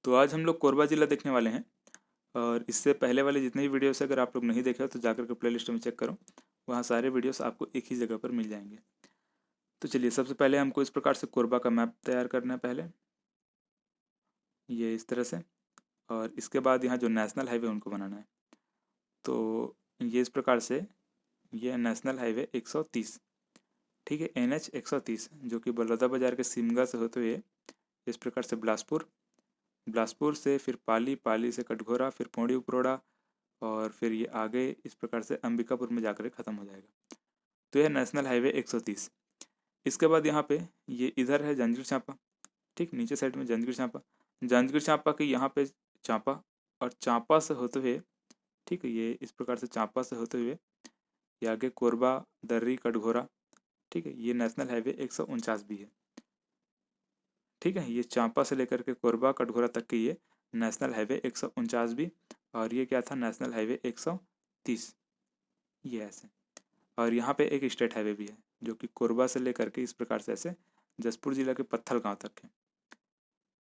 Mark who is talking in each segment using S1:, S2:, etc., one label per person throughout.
S1: तो आज हम लोग कोरबा ज़िला देखने वाले हैं। और इससे पहले वाले जितने भी वीडियोस अगर आप लोग नहीं देखे हो तो जाकर के प्लेलिस्ट में चेक करो, वहाँ सारे वीडियोस आपको एक ही जगह पर मिल जाएंगे। तो चलिए, सबसे पहले हमको इस प्रकार से कोरबा का मैप तैयार करना है। पहले ये इस तरह से, और इसके बाद यहाँ जो नेशनल हाईवे उनको बनाना है। तो ये इस प्रकार से, ये नेशनल हाईवे 130, ठीक है, NH 130, जो कि बलौदा बाजार के सिमगा से होते हुए इस प्रकार से बिलासपुर से फिर पाली, पाली से कटघोरा, फिर पौड़ी उपरोड़ा, और फिर ये आगे इस प्रकार से अंबिकापुर में जाकर ख़त्म हो जाएगा। तो यह नेशनल हाईवे 130। इसके बाद यहाँ पे ये इधर है जांजगीर चांपा, ठीक, नीचे साइड में जांजगीर चांपा के यहाँ पे चांपा, और चांपा से होते हुए, ठीक है, ये इस प्रकार से चांपा से होते हुए ये आगे कोरबा, दर्री, कटघोरा, ठीक है, ये नेशनल हाईवे 149 भी है। ठीक है, ये चांपा से लेकर के कोरबा, कटघोरा तक के ये नेशनल हाईवे 149 भी। और ये क्या था, नेशनल हाईवे 130, ये ऐसे। और यहाँ पे एक स्टेट हाईवे भी है जो कि कोरबा से लेकर के इस प्रकार से ऐसे जसपुर जिला के पत्थल गांव तक है।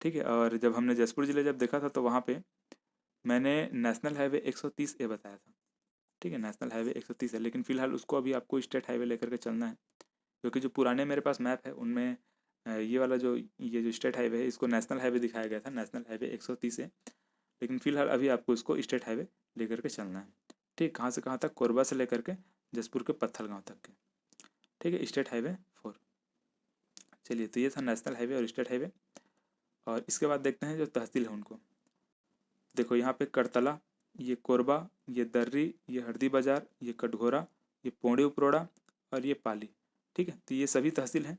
S1: ठीक है, और जब हमने जसपुर जिला जब देखा था तो वहाँ पे मैंने नेशनल हाईवे 130A बताया था। ठीक है, नेशनल हाईवे 130 है, लेकिन फिलहाल उसको अभी आपको स्टेट हाईवे लेकर के चलना है, क्योंकि जो पुराने मेरे पास मैप है उनमें ये वाला ये जो स्टेट हाईवे है इसको नेशनल हाईवे दिखाया गया था, नेशनल हाईवे 130 है। लेकिन फिलहाल अभी आपको इसको स्टेट हाईवे लेकर के चलना है। ठीक, कहाँ से कहाँ तक, कोरबा से लेकर के जसपुर के पत्थल गाँव तक के। ठीक है, स्टेट हाईवे 4। चलिए, तो ये था नेशनल हाईवे और स्टेट हाईवे। और इसके बाद देखते हैं जो तहसील है उनको। देखो यहाँ पे करतला, ये कोरबा, ये दर्री, ये हरदी बाजार, ये कटघोरा, ये पौड़ी उपरोड़ा, और ये पाली। ठीक है, तो ये सभी तहसील हैं।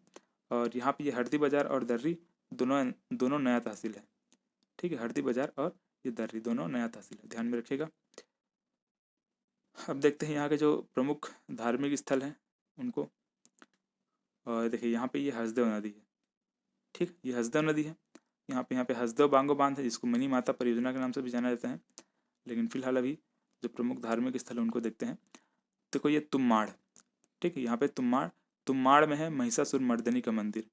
S1: और यहाँ पे ये हरदी बाजार और दर्री दोनों दोनों नया तहसील है। ठीक है, हरदी बाजार और ये दर्री दोनों नया तहसील है, ध्यान में रखिएगा। अब देखते हैं यहाँ के जो प्रमुख धार्मिक स्थल हैं उनको। और देखिए यहाँ पे ये हसदेव नदी है। ठीक, ये हसदेव नदी है। यहाँ पे हसदेव बांगो बांध है, जिसको मनी माता परियोजना के नाम से भी जाना जाता है। लेकिन फिलहाल अभी जो प्रमुख धार्मिक स्थल है उनको देखते हैं। देखो ये तुम्माड़, ठीक है, यहाँ पे तुम्माड़ में है महिषासुर मर्दनी का मंदिर,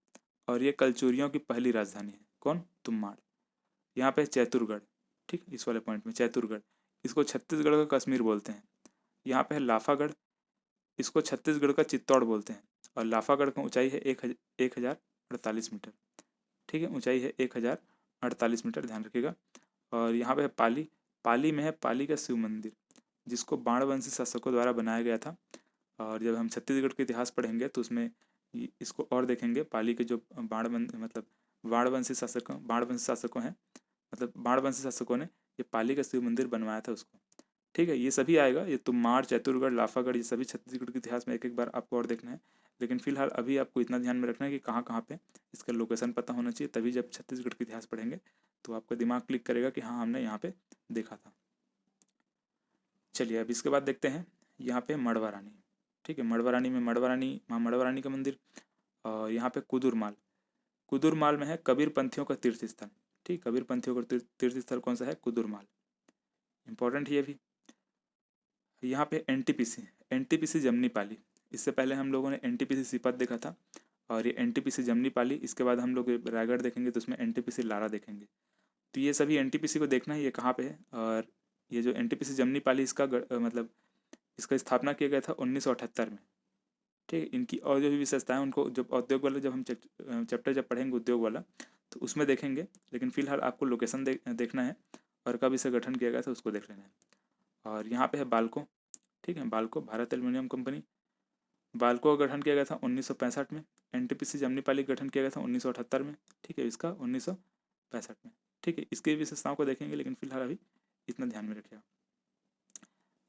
S1: और ये कलचुरियों की पहली राजधानी है। कौन, तुम्माड़। यहाँ पे चैतुरगढ़, ठीक, इस वाले पॉइंट में चैतुरगढ़, इसको छत्तीसगढ़ का कश्मीर बोलते हैं। यहाँ पे है लाफागढ़, इसको छत्तीसगढ़ का चित्तौड़ बोलते हैं। और लाफागढ़ की ऊंचाई है 1048 मीटर। ठीक है, ऊंचाई है 1048 मीटर, ध्यान रखिएगा। और यहाँ पे है पाली, पाली में है पाली का शिव मंदिर, जिसको बाणवंशी शासकों द्वारा बनाया गया था। और जब हम छत्तीसगढ़ के इतिहास पढ़ेंगे तो उसमें इसको और देखेंगे। पाली के जो बाणवंशी शासकों हैं, मतलब बाणवंशी शासकों ने ये पाली का शिव मंदिर बनवाया था उसको। ठीक है, ये सभी आएगा, ये तुम्माड़, चैतुरगढ़, लाफागढ़, ये सभी छत्तीसगढ़ के इतिहास में एक एक बार आपको और देखना है। लेकिन फिलहाल अभी आपको इतना ध्यान में रखना है कि कहाँ कहाँ पे इसका लोकेशन पता होना चाहिए, तभी जब छत्तीसगढ़ का इतिहास पढ़ेंगे तो आपका दिमाग क्लिक करेगा कि हाँ, हमने यहाँ पे देखा था। चलिए, अब इसके बाद देखते हैं यहाँ पे मड़वा रानी। ठीक है, मड़वा रानी में मड़वा रानी, माँ मड़वा रानी का मंदिर। और यहाँ पे कुदुरमाल में है कबीर पंथियों का तीर्थ स्थल। ठीक, कबीर पंथियों का तीर्थ स्थल कौन सा है, कुदुरमाल, इंपॉर्टेंट ये भी। यहाँ पे एनटीपीसी जमनी पाली, इससे पहले हम लोगों ने एनटीपीसी सीपत देखा था, और ये एनटीपीसी जमनी पाली। इसके बाद हम लोग रायगढ़ देखेंगे तो उसमें एनटीपीसी लारा देखेंगे। तो ये सभी एनटीपीसी को देखना है ये कहाँ पे है। और ये जो एनटीपीसी जमनी पाली, इसका मतलब इसका स्थापना किया गया था 1978 में। ठीक है, इनकी और जो भी विशेषताएं उनको जब उद्योग वाला, जब हम चैप्टर जब पढ़ेंगे उद्योग वाला, तो उसमें देखेंगे। लेकिन फिलहाल आपको लोकेशन देखना है, और कब इसे गठन किया गया था उसको देख लेना है। और यहाँ पे है बाल्को। ठीक है, बाल्को भारत एल्यूमिनियम कंपनी, बाल्को का गठन किया गया था 1965 में। एनटीपीसी जमनीपाली का गठन किया गया था 1978 में। ठीक है, इसका 1965 में। ठीक है, इसकी विशेषताओं को देखेंगे, लेकिन फिलहाल अभी इतना ध्यान में रखिएगा।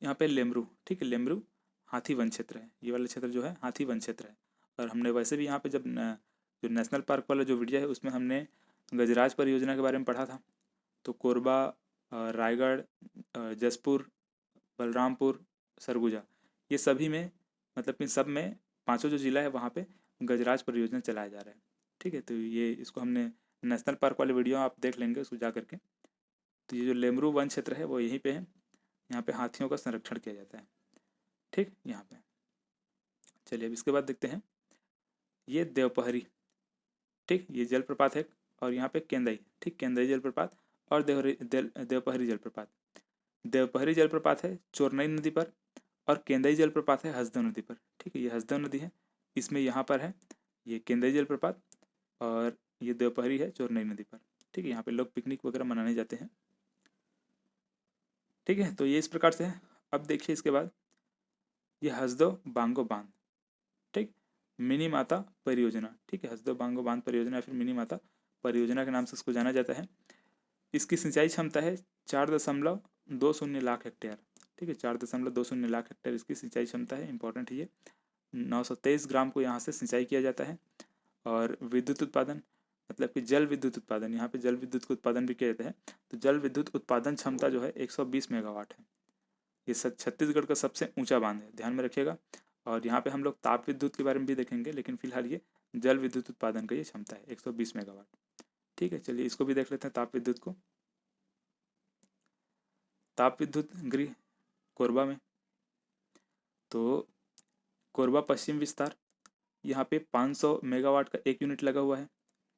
S1: यहाँ पे लेमरू, ठीक है, लेमरू हाथी वन क्षेत्र है। ये वाला क्षेत्र जो है हाथी वन क्षेत्र है। और हमने वैसे भी यहाँ पे जब जो नेशनल पार्क वाला जो वीडियो है उसमें हमने गजराज परियोजना के बारे में पढ़ा था। तो कोरबा, रायगढ़, जसपुर, बलरामपुर, सरगुजा, ये सभी में, मतलब इन सब में पांचों जो जिला है वहाँ पे गजराज परियोजना चलाया जा रहा है। ठीक है, तो ये इसको हमने नेशनल पार्क वाले वीडियो आप देख लेंगे उसको जा करके। तो ये जो लेमरू वन क्षेत्र है वो यहीं पे है। यहाँ पे हाथियों का संरक्षण किया जाता है। ठीक, यहाँ पे। चलिए, अब इसके बाद देखते हैं ये देवपहरी। ठीक, ये जलप्रपात है। और यहाँ पे केंदई, ठीक, केंदई जलप्रपात। और देवपहरी जलप्रपात। देवपहरी जलप्रपात है चोरनई नदी पर, और केंदई जलप्रपात है हसदेव नदी पर। ठीक है, ये हसदेव नदी है, इसमें यहाँ पर है ये केंदई जलप्रपात, और ये देवपहरी है चोरनई नदी पर। ठीक है, यहाँ पे लोग पिकनिक वगैरह मनाने जाते हैं। ठीक है, तो ये इस प्रकार से है। अब देखिए इसके बाद ये हसदेव बांगो बांध। ठीक, मिनी माता परियोजना। ठीक है, हसदेव बांगो बांध परियोजना या फिर मिनी माता परियोजना के नाम से इसको जाना जाता है। इसकी सिंचाई क्षमता है 4.20 लाख हेक्टेयर। ठीक है, 4.20 लाख हेक्टेयर इसकी सिंचाई क्षमता है। इंपॉर्टेंट है ये। 923 ग्राम को यहाँ से सिंचाई किया जाता है। और विद्युत उत्पादन, मतलब कि जल विद्युत उत्पादन, यहाँ पे जल विद्युत का उत्पादन भी किया जाता है। तो जल विद्युत उत्पादन क्षमता जो है 120 मेगावाट है। ये छत्तीसगढ़ का सबसे ऊंचा बांध है, ध्यान में रखिएगा। और यहाँ पे हम लोग ताप विद्युत के बारे में भी देखेंगे, लेकिन फिलहाल ये जल विद्युत उत्पादन का ये क्षमता है 120 मेगावाट। ठीक है, चलिए इसको भी देख लेते हैं ताप विद्युत को। ताप विद्युत गृह कोरबा में, तो कोरबा पश्चिम विस्तार, यहाँ पे 500 मेगावाट का एक यूनिट लगा हुआ है।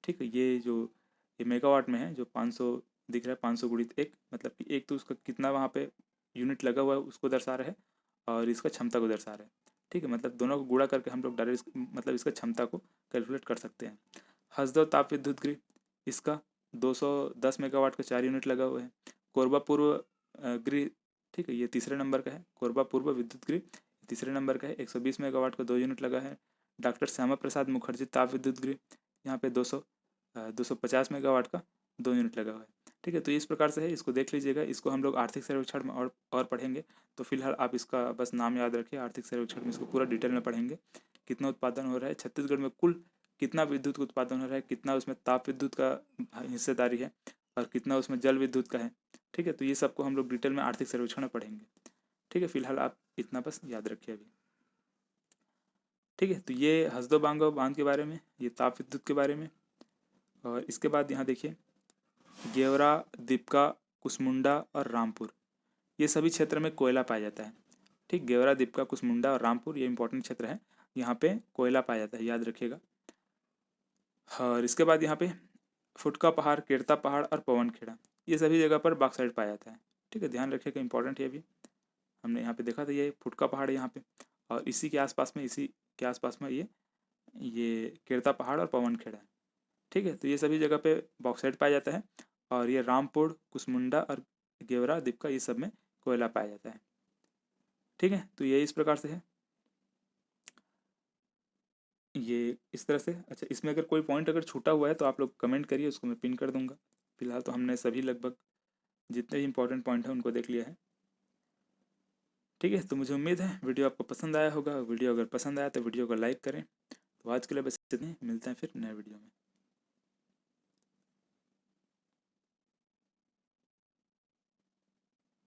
S1: ठीक है, ये मेगावाट में है, जो 500 दिख रहा है, 500 गुणित 1, मतलब कि एक तो उसका कितना वहाँ पे यूनिट लगा हुआ है उसको दर्शा रहा है, और इसका क्षमता को दर्शा रहा है। ठीक है, मतलब दोनों को गुणा करके हम लोग डायरेक्ट मतलब इसका क्षमता को कैलकुलेट कर सकते हैं। हसदेव ताप विद्युत गृह, इसका 210 मेगावाट का 4 यूनिट लगा हुआ है। कोरबा पूर्व गृह, ठीक है, ये तीसरे नंबर का है। कोरबा पूर्व विद्युत गृह तीसरे नंबर का है, 120 मेगावाट का 2 यूनिट लगा है। डॉक्टर श्यामा प्रसाद मुखर्जी ताप विद्युत गृह, यहाँ पे 250 मेगावाट का 2 यूनिट लगा हुआ है। ठीक है, तो इस प्रकार से है, इसको देख लीजिएगा। इसको हम लोग आर्थिक सर्वेक्षण में और पढ़ेंगे, तो फिलहाल आप इसका बस नाम याद रखिए। आर्थिक सर्वेक्षण में इसको पूरा डिटेल में पढ़ेंगे, कितना उत्पादन हो रहा है छत्तीसगढ़ में, कुल कितना विद्युत उत्पादन हो रहा है, कितना उसमें ताप विद्युत का हिस्सेदारी है, और कितना उसमें जल विद्युत का है। ठीक है, तो ये सबको हम लोग डिटेल में आर्थिक सर्वेक्षण में पढ़ेंगे। ठीक है, फिलहाल आप इतना बस याद रखिए अभी। ठीक है, तो ये हसदेव बांगो बांध के बारे में, ये ताप विद्युत के बारे में। और इसके बाद यहाँ देखिए गेवरा, दीपका, कुसमुंडा और रामपुर, ये सभी क्षेत्र में कोयला पाया जाता है। ठीक, गेवरा, दीपका, कुसमुंडा और रामपुर ये इंपॉर्टेंट क्षेत्र है, यहाँ पे कोयला पाया जाता है, याद रखिएगा। और इसके बाद यहाँ पे फुटका पहाड़, केरता पहाड़ और पवनखेड़ा, ये सभी जगह पर बॉक्साइट पाया जाता है। ठीक है, ध्यान रखिएगा, इंपॉर्टेंट है ये भी। हमने यहाँ पे देखा था ये फुटका पहाड़ है यहाँ पे, और इसी के आसपास में ये केरता पहाड़ और पवनखेड़ा है। ठीक है, तो ये सभी जगह पे बॉक्साइट पाया जाता है। और ये रामपुर, कुसमुंडा और गेवरा, दीपका, ये सब में कोयला पाया जाता है। ठीक है, तो ये इस प्रकार से है, ये इस तरह से। अच्छा, इसमें अगर कोई पॉइंट अगर छूटा हुआ है तो आप लोग कमेंट करिए, उसको मैं पिन कर दूंगा। फिलहाल तो हमने सभी लगभग जितने भी इंपॉर्टेंट पॉइंट हैं उनको देख लिया है। ठीक है, तो मुझे उम्मीद है वीडियो आपको पसंद आया होगा। वीडियो अगर पसंद आया तो वीडियो को लाइक करें। तो आज के लिए बस इतने, मिलते हैं फिर नए वीडियो में।